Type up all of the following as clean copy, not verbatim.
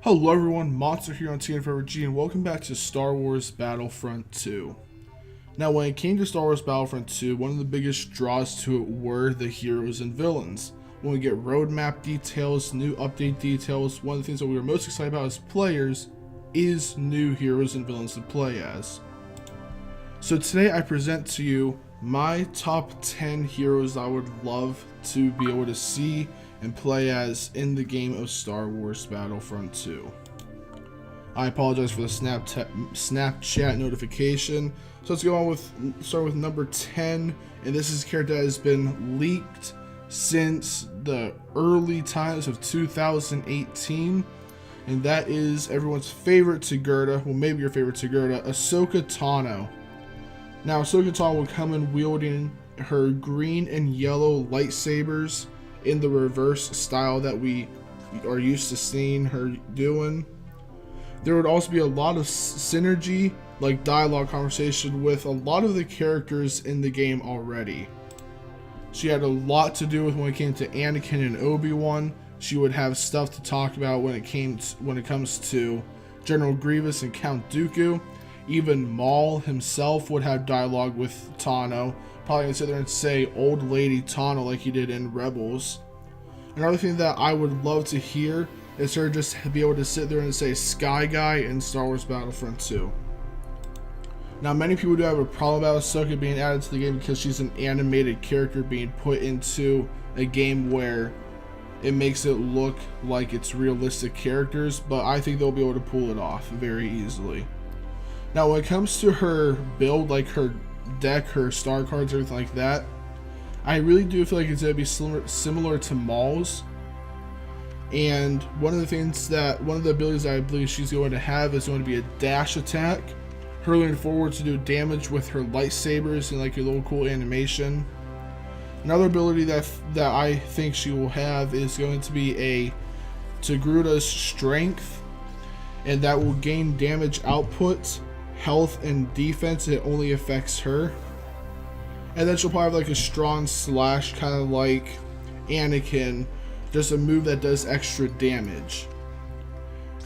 Hello everyone, Monster here on TNFG, and welcome back to Star Wars Battlefront 2. Now, when it came to Star Wars Battlefront 2, one of the biggest draws to it were the heroes and villains. When we get roadmap details, new update details, one of the things that we were most excited about as players is new heroes and villains to play as. So today I present to you my top 10 heroes I would love to be able to see and play as in the game of Star Wars Battlefront 2. I apologize for the Snapchat notification. So let's go on with start with number 10, and this is a character that has been leaked since the early times of 2018, and that is everyone's favorite Togurta, well maybe your favorite Togurta, Ahsoka Tano. Now Ahsoka Tano will come in wielding her green and yellow lightsabers in the reverse style that we are used to seeing her doing. There would also be a lot of synergy, like dialogue conversation, with a lot of the characters in the game already. She had a lot to do with when it came to Anakin and Obi-Wan. She would have stuff to talk about when it comes to General Grievous and Count Dooku. Even Maul himself would have dialogue with Tano. Probably gonna sit there and say old lady Tano like he did in Rebels. Another thing that I would love to hear is her just be able to sit there and say Sky Guy in Star Wars Battlefront 2. Now many people do have a problem about Ahsoka being added to the game because she's an animated character being put into a game where it makes it look like it's realistic characters, but I think they'll be able to pull it off very easily. Now when it comes to her build, like her deck, her star cards, everything like that, I really do feel like it's going to be similar to Maul's. And one of the abilities that I believe she's going to have is going to be a dash attack, hurling forward to do damage with her lightsabers and like a little cool animation. Another ability that I think she will have is going to be a Togurta's strength, and that will gain damage output, health, and defense. It only affects her. And then she'll probably have like a strong slash, kind of like Anakin, just a move that does extra damage.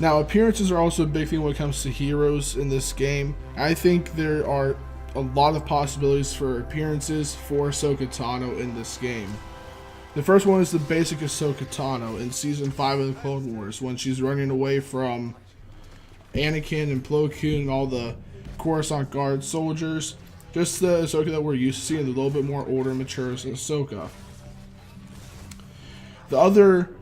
Now appearances are also a big thing when it comes to heroes in this game. I think there are a lot of possibilities for appearances for Ahsoka Tano in this game. The first one is the basic Ahsoka Tano in Season 5 of the Clone Wars, when she's running away from Anakin and Plo Koon and all the Coruscant Guard soldiers. Just the Ahsoka that we're used to seeing, a little bit more older, mature Ahsoka. The other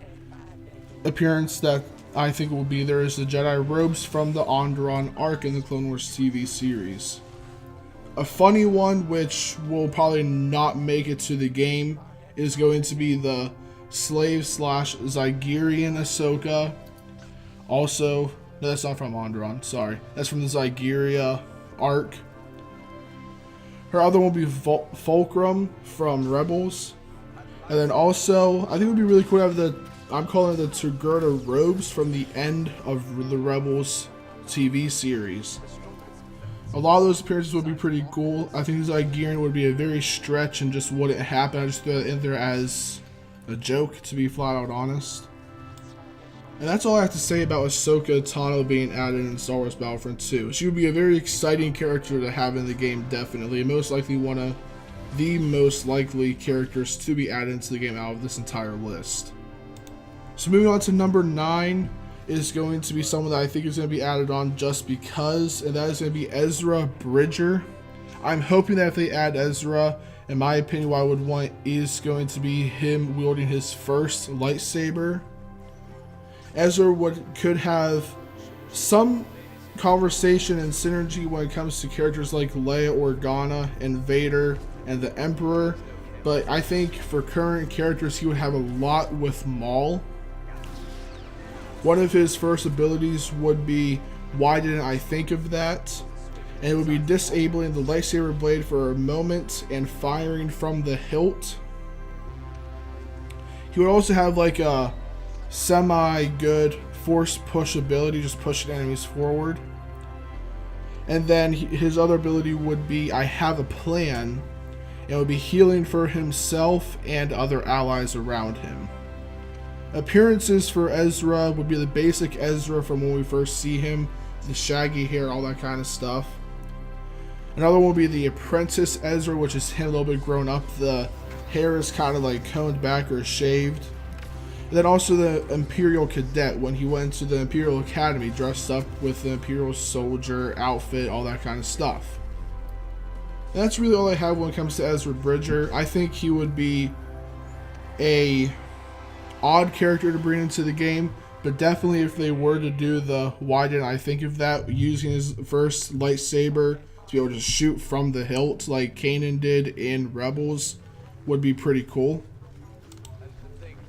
appearance that I think will be there is the Jedi robes from the Onderon arc in the Clone Wars TV series. A funny one, which will probably not make it to the game, is going to be the slave / Zygerian Ahsoka. Also, no, that's not from Onderon, sorry. That's from the Zygeria arc. Her other one will be Fulcrum from Rebels. And then also, I think it would be really cool to have I'm calling it the Togurta robes from the end of the Rebels TV series. A lot of those appearances would be pretty cool. I think the Zygerian would be a very stretch and just wouldn't happen. I just threw it in there as a joke, to be flat out honest. And that's all I have to say about Ahsoka Tano being added in Star Wars Battlefront 2. She would be a very exciting character to have in the game, definitely. And most likely one of the most likely characters to be added into the game out of this entire list. So moving on to number 9 is going to be someone that I think is going to be added on just because, and that is going to be Ezra Bridger. I'm hoping that if they add Ezra, in my opinion, what I would want is going to be him wielding his first lightsaber. Ezra could have some conversation and synergy when it comes to characters like Leia Organa and Vader and the Emperor, but I think for current characters he would have a lot with Maul. One of his first abilities would be, why didn't I think of that? And it would be disabling the lightsaber blade for a moment and firing from the hilt. He would also have like a semi-good force push ability, just pushing enemies forward. And then his other ability would be, I have a plan. It would be healing for himself and other allies around him. Appearances for Ezra would be the basic Ezra from when we first see him, the shaggy hair, all that kind of stuff. Another one would be the apprentice Ezra, which is him a little bit grown up. The hair is kind of like combed back or shaved. And then also the Imperial Cadet, when he went to the Imperial Academy, dressed up with the Imperial Soldier outfit, all that kind of stuff. And that's really all I have when it comes to Ezra Bridger. I think he would be a odd character to bring into the game, but definitely if they were to do the why didn't I think of that, using his first lightsaber to be able to shoot from the hilt like Kanan did in Rebels, would be pretty cool.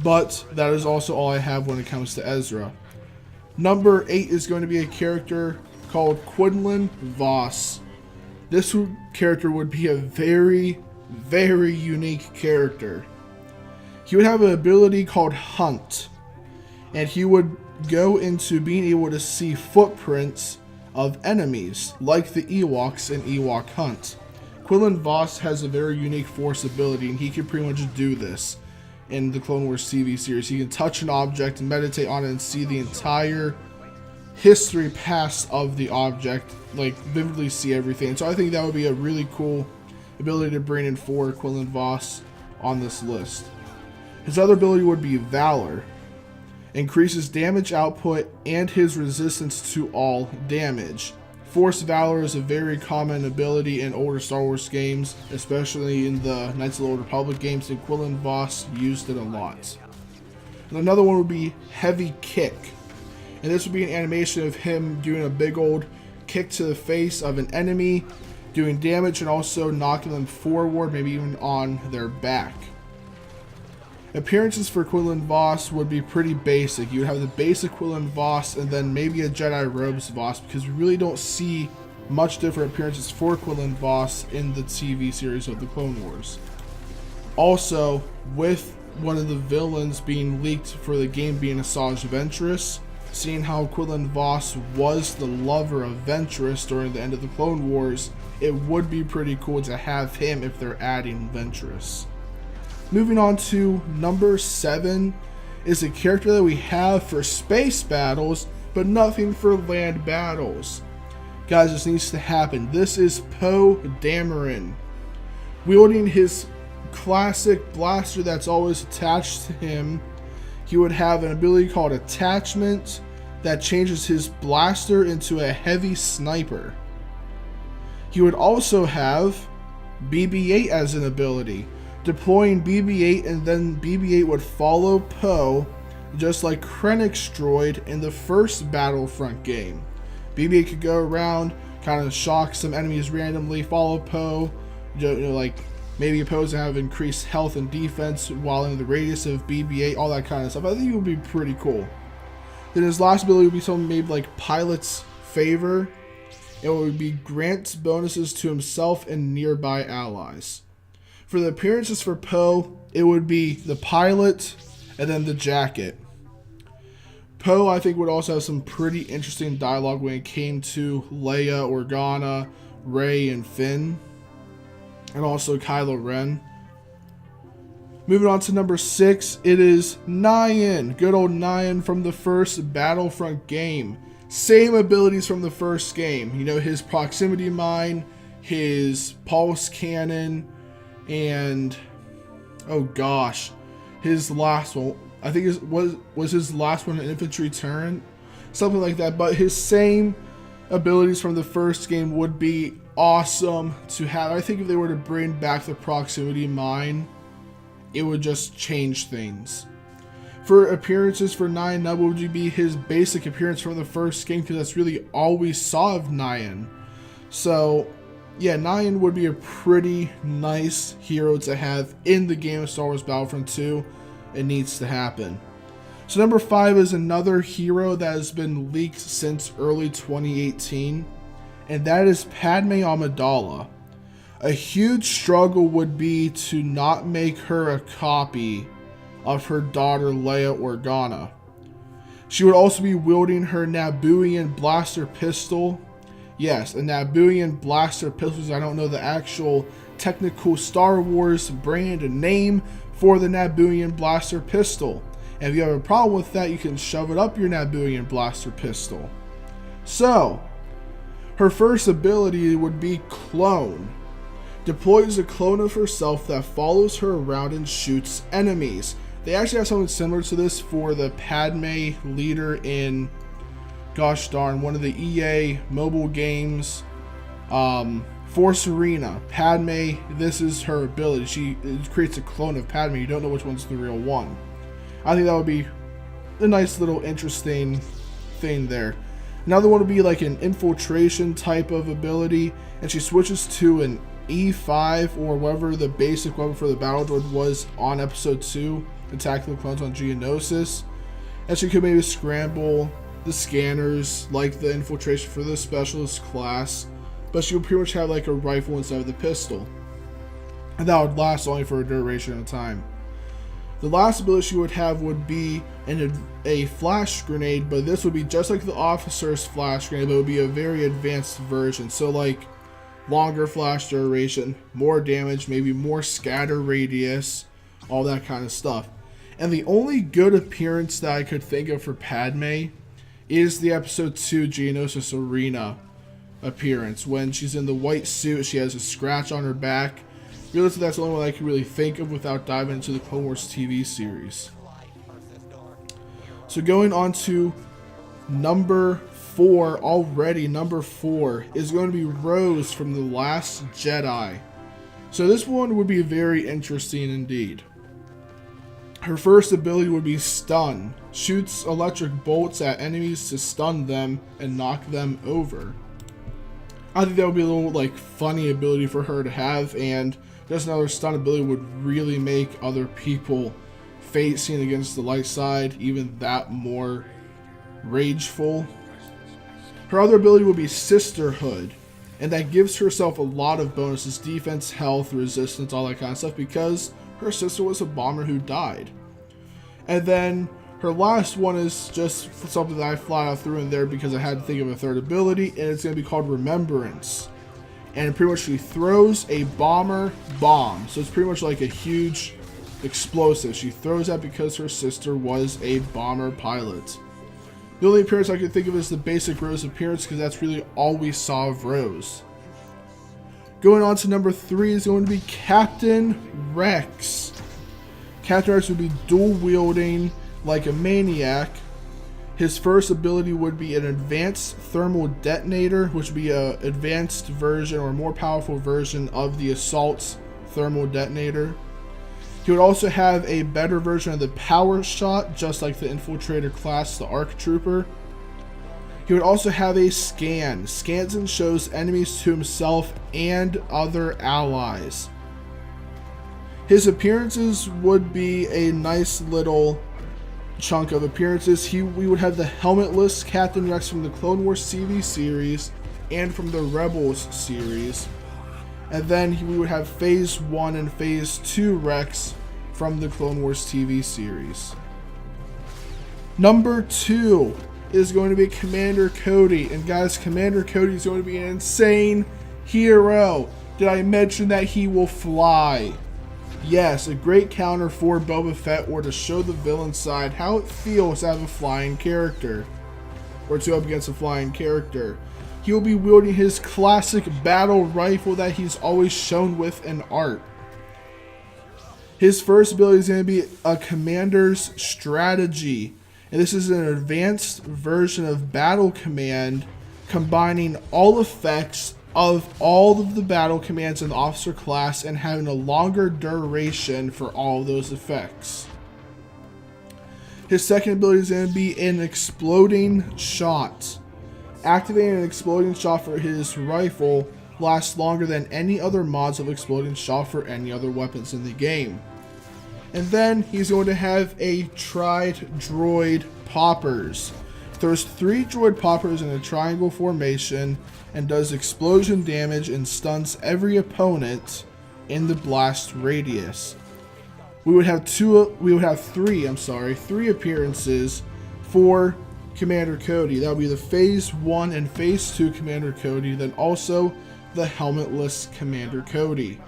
But that is also all I have when it comes to Ezra. Number 8 is going to be a character called Quinlan Vos. This character would be a very, very unique character. He would have an ability called Hunt, and he would go into being able to see footprints of enemies, like the Ewoks in Ewok Hunt. Quinlan Vos has a very unique force ability, and he can pretty much do this in the Clone Wars TV series. He can touch an object and meditate on it and see the entire history past of the object, like vividly see everything. So I think that would be a really cool ability to bring in for Quinlan Vos on this list. His other ability would be Valor. Increases damage output and his resistance to all damage. Force Valor is a very common ability in older Star Wars games, especially in the Knights of the Old Republic games, and Quinlan Vos used it a lot. And another one would be Heavy Kick. And this would be an animation of him doing a big old kick to the face of an enemy, doing damage and also knocking them forward, maybe even on their back. Appearances for Quinlan Vos would be pretty basic. You would have the basic Quinlan Vos and then maybe a Jedi Robes Vos, because we really don't see much different appearances for Quinlan Vos in the TV series of the Clone Wars. Also, with one of the villains being leaked for the game being Asajj Ventress, seeing how Quinlan Vos was the lover of Ventress during the end of the Clone Wars, it would be pretty cool to have him if they're adding Ventress. Moving on to number 7 is a character that we have for space battles, but nothing for land battles. Guys, this needs to happen. This is Poe Dameron. Wielding his classic blaster that's always attached to him, he would have an ability called Attachment that changes his blaster into a heavy sniper. He would also have BB-8 as an ability, deploying BB-8, and then BB-8 would follow Poe, just like Krennic's droid in the first Battlefront game. BB-8 could go around, kind of shock some enemies randomly, follow Poe, like maybe Poe's to have increased health and defense while in the radius of BB-8, all that kind of stuff. I think it would be pretty cool. Then his last ability would be something maybe like Pilot's Favor. It would be grants bonuses to himself and nearby allies. For the appearances for Poe, it would be the pilot and then the jacket. Poe, I think, would also have some pretty interesting dialogue when it came to Leia, Organa, Rey, and Finn, and also Kylo Ren. Moving on to number 6, it is Nyan. Good old Nyan from the first Battlefront game. Same abilities from the first game. You know, his proximity mine, his pulse cannon, and oh gosh, his last one, I think it was his last one, an infantry turret, something like that. But his same abilities from the first game would be awesome to have. I think if they were to bring back the proximity mine, it would just change things. For appearances for Nyan, that would be his basic appearance from the first game, because that's really all we saw of Nyan. So yeah, Nyan would be a pretty nice hero to have in the game of Star Wars Battlefront 2. It needs to happen. So number 5 is another hero that has been leaked since early 2018, and that is Padme Amidala. A huge struggle would be to not make her a copy of her daughter Leia Organa. She would also be wielding her Nabooian blaster pistol. Yes, a Nabooian blaster pistol. I don't know the actual technical Star Wars brand and name for the Nabooian blaster pistol. And if you have a problem with that, you can shove it up your Nabooian blaster pistol. So, her first ability would be Clone. Deploys a clone of herself that follows her around and shoots enemies. They actually have something similar to this for the Padme leader in, gosh darn, one of the EA mobile games, Force Arena. Padme, this is her ability. She creates a clone of Padme. You don't know which one's the real one. I think that would be a nice little interesting thing there. Another one would be like an infiltration type of ability, and she switches to an E5 or whatever the basic weapon for the battle droid was on episode 2, attacking the clones on Geonosis. And she could maybe scramble the scanners like the infiltration for the specialist class, but she would pretty much have like a rifle instead of the pistol. And that would last only for a duration of time. The last ability she would have would be a flash grenade, but this would be just like the officer's flash grenade, but it would be a very advanced version. So like longer flash duration, more damage, maybe more scatter radius, all that kind of stuff. And the only good appearance that I could think of for Padme is the episode 2 Geonosis Arena appearance. When she's in the white suit, she has a scratch on her back. Realistically, that's the only one I can really think of without diving into the Clone Wars TV series. So going on to number 4 already, number 4 is going to be Rose from The Last Jedi. So this one would be very interesting indeed. Her first ability would be Stun. Shoots electric bolts at enemies to stun them and knock them over. I think that would be a little like funny ability for her to have, and just another stun ability would really make other people facing against the light side even that more rageful. Her other ability would be Sisterhood, and that gives herself a lot of bonuses: defense, health, resistance, all that kind of stuff, because her sister was a bomber who died. And then her last one is just something that I flat out threw in there because I had to think of a third ability, and it's going to be called Remembrance. And pretty much she throws a bomber bomb. So it's pretty much like a huge explosive. She throws that because her sister was a bomber pilot. The only appearance I can think of is the basic Rose appearance, because that's really all we saw of Rose. Going on to number 3 is going to be Captain Rex. Captain Rex would be dual wielding like a maniac. His first ability would be an advanced thermal detonator, which would be an advanced version or more powerful version of the assault's thermal detonator. He would also have a better version of the power shot, just like the infiltrator class, the ARC Trooper. He would also have a scan. Scans and shows enemies to himself and other allies. His appearances would be a nice little chunk of appearances. We would have the helmetless Captain Rex from the Clone Wars TV series and from the Rebels series. And then we would have Phase 1 and Phase 2 Rex from the Clone Wars TV series. Number 2 is going to be Commander Cody. And guys, Commander Cody is going to be an insane hero. Did I mention that he will fly? Yes, a great counter for Boba Fett, or to show the villain side how it feels to have a flying character, or to up against a flying character. He will be wielding his classic battle rifle that he's always shown with in art. His first ability is going to be a Commander's Strategy, and this is an advanced version of Battle Command, combining all effects of all of the battle commands in the officer class and having a longer duration for all of those effects. His second ability is going to be an Exploding Shot. Activating an Exploding Shot for his rifle lasts longer than any other mods of Exploding Shot for any other weapons in the game. And then he's going to have a Tried Droid Poppers. Throws 3 droid poppers in a triangle formation and does explosion damage and stuns every opponent in the blast radius. We would have 3 appearances for Commander Cody. That would be the Phase 1 and Phase 2 Commander Cody, then also the helmetless Commander Cody.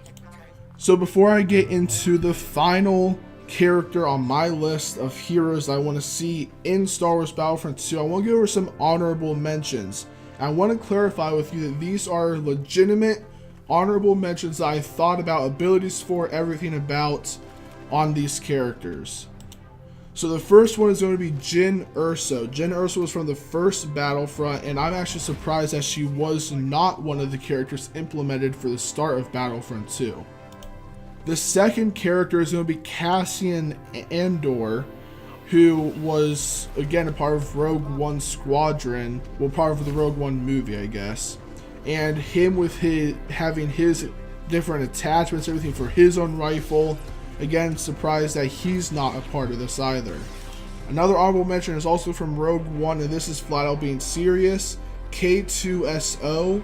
So before I get into the final character on my list of heroes I want to see in Star Wars Battlefront 2, I want to go over some honorable mentions. I want to clarify with you that these are legitimate honorable mentions that I thought about, abilities for, everything about on these characters. So the first one is going to be Jyn Erso. Jyn Erso was from the first Battlefront, and I'm actually surprised that she was not one of the characters implemented for the start of Battlefront 2. The second character is going to be Cassian Andor, who was, again, a part of Rogue One Squadron, well, part of the Rogue One movie, I guess. And him with having his different attachments, everything for his own rifle. Again, surprised that he's not a part of this either. Another honorable mention is also from Rogue One, and this is flat out being serious. K2SO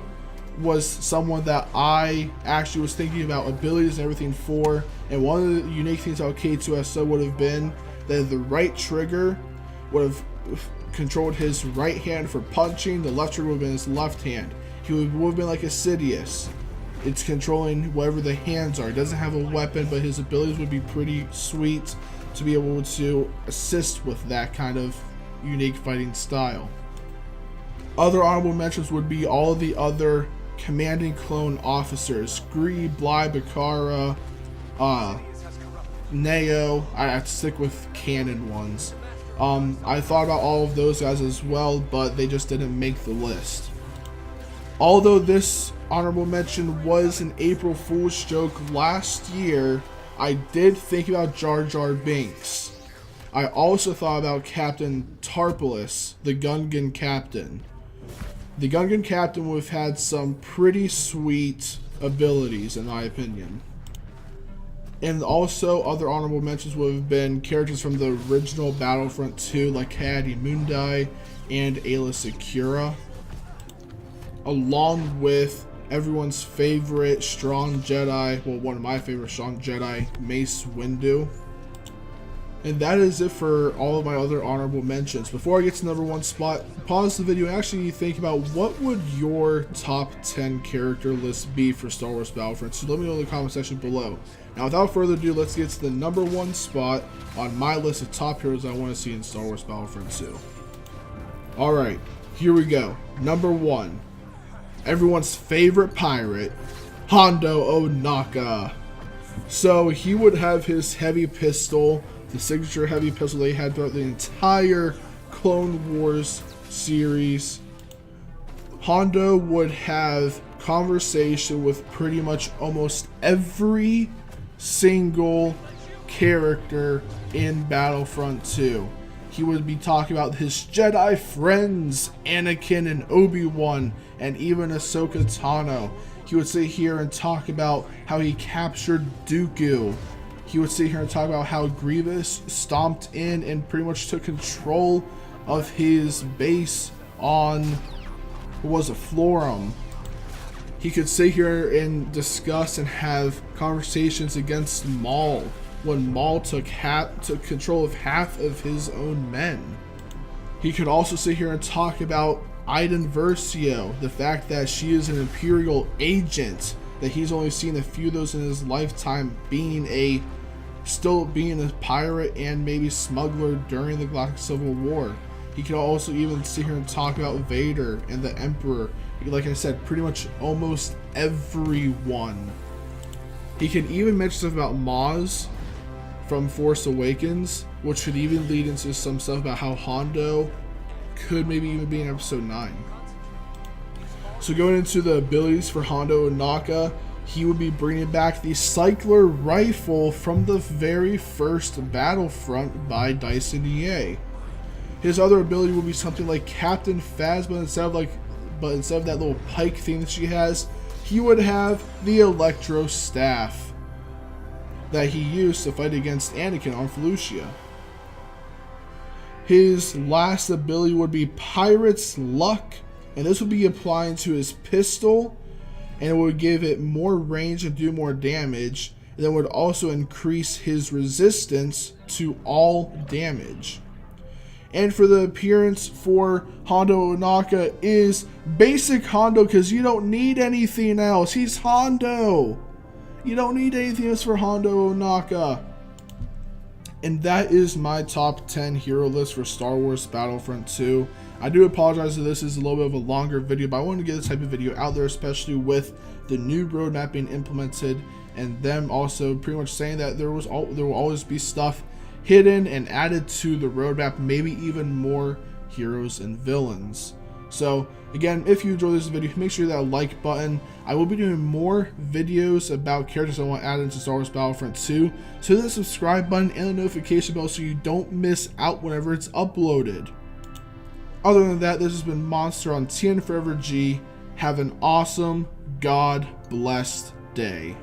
was someone that I actually was thinking about abilities and everything for, and one of the unique things about K2SO would have been that the right trigger would have controlled his right hand for punching, the left trigger would have been his left hand. He would have been like Sidious. It's controlling whatever the hands are. He doesn't have a weapon, but his abilities would be pretty sweet to be able to assist with that kind of unique fighting style. Other honorable mentions would be all of the other commanding clone officers. Gree, Bly, Bakara, Neo. I have to stick with canon ones. I thought about all of those guys as well, but they just didn't make the list. Although this honorable mention was an April Fool's joke last year, I did think about Jar Jar Binks. I also thought about Captain Tarpaulus, the Gungan captain. The Gungan captain would have had some pretty sweet abilities, in my opinion. And also, other honorable mentions would have been characters from the original Battlefront 2, like Hadi Mundi and Ayla Secura, along with everyone's favorite strong Jedi, well, one of my favorite strong Jedi, Mace Windu. And that is it for all of my other honorable mentions. Before I get to number one spot, pause the video and actually think about what would your top 10 character list be for Star Wars Battlefront. So let me know in the comment section below. Now, without further ado, let's get to the number one spot on my list of top heroes I want to see in Star Wars Battlefront 2. Alright, here we go. Number one. Everyone's favorite pirate, Hondo Ohnaka. So he would have his heavy pistol, the signature heavy pistol they had throughout the entire Clone Wars series. Hondo would have conversation with pretty much almost every single character in Battlefront 2. He would be talking about his Jedi friends, Anakin and Obi-Wan, and even Ahsoka Tano. He would sit here and talk about how he captured Dooku. He would sit here and talk about how Grievous stomped in and pretty much took control of his base on, what was it, Florum. He could sit here and discuss and have conversations against Maul, when Maul took control of half of his own men. He could also sit here and talk about Iden Versio, the fact that she is an Imperial agent, that he's only seen a few of those in his lifetime, still being a pirate and maybe smuggler during the Galactic Civil War. He could also even sit here and talk about Vader and the Emperor. Like I said, pretty much almost everyone. He could even mention stuff about Maz from Force Awakens, which could even lead into some stuff about how Hondo could maybe even be in episode 9. So going into the abilities for Hondo Ohnaka, he would be bringing back the Cycler rifle from the very first Battlefront by Dyson EA. His other ability would be something like Captain Phasma, but instead of that little pike thing that she has, he would have the Electro Staff that he used to fight against Anakin on Felucia. His last ability would be Pirate's Luck, and this would be applying to his pistol, and it would give it more range and do more damage, and then would also increase his resistance to all damage. And for the appearance for Hondo Ohnaka is basic Hondo, because you don't need anything else. He's Hondo. You don't need anything else for Hondo Ohnaka. And that is my top 10 hero list for Star Wars Battlefront 2. I do apologize if this is a little bit of a longer video, but I wanted to get this type of video out there, especially with the new roadmap being implemented and them also pretty much saying that there will always be stuff hidden and added to the roadmap, maybe even more heroes and villains. So again, if you enjoyed this video, make sure that like button. I will be doing more videos about characters I want added into Star Wars Battlefront 2. So hit the subscribe button and the notification bell so you don't miss out whenever it's uploaded. Other than that, this has been Monster on TN Forever G. Have an awesome, God-blessed day.